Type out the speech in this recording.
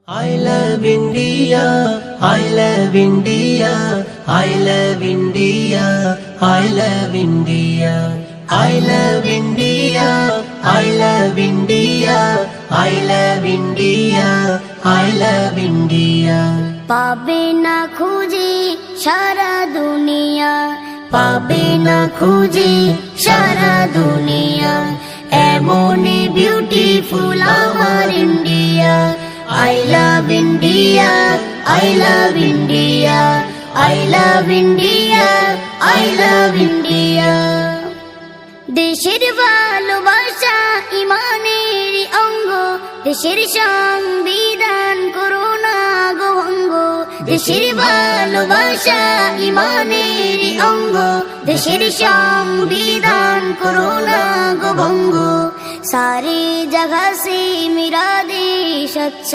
I love India, I love India, I love India, I love India, I love India, I love India, I love India, I love India. পাবে না খুঁজে সারা দুনিয়া, পাবে না খুঁজে সারা দুনিয়া, এমনই বিউটিফুল আমার India. I love India, I love India, I love India, I love India. দেশের ভালোবাসা ইমানের অঙ্গ, দেশের সংবিধান করোনা গো ভঙ্গ। দেশের ভালোবাসা ইমানের অঙ্গ, দেশের সংবিধান করোনা গো ভঙ্গ। সারে জগহ সে মেরা দেশ अच्छा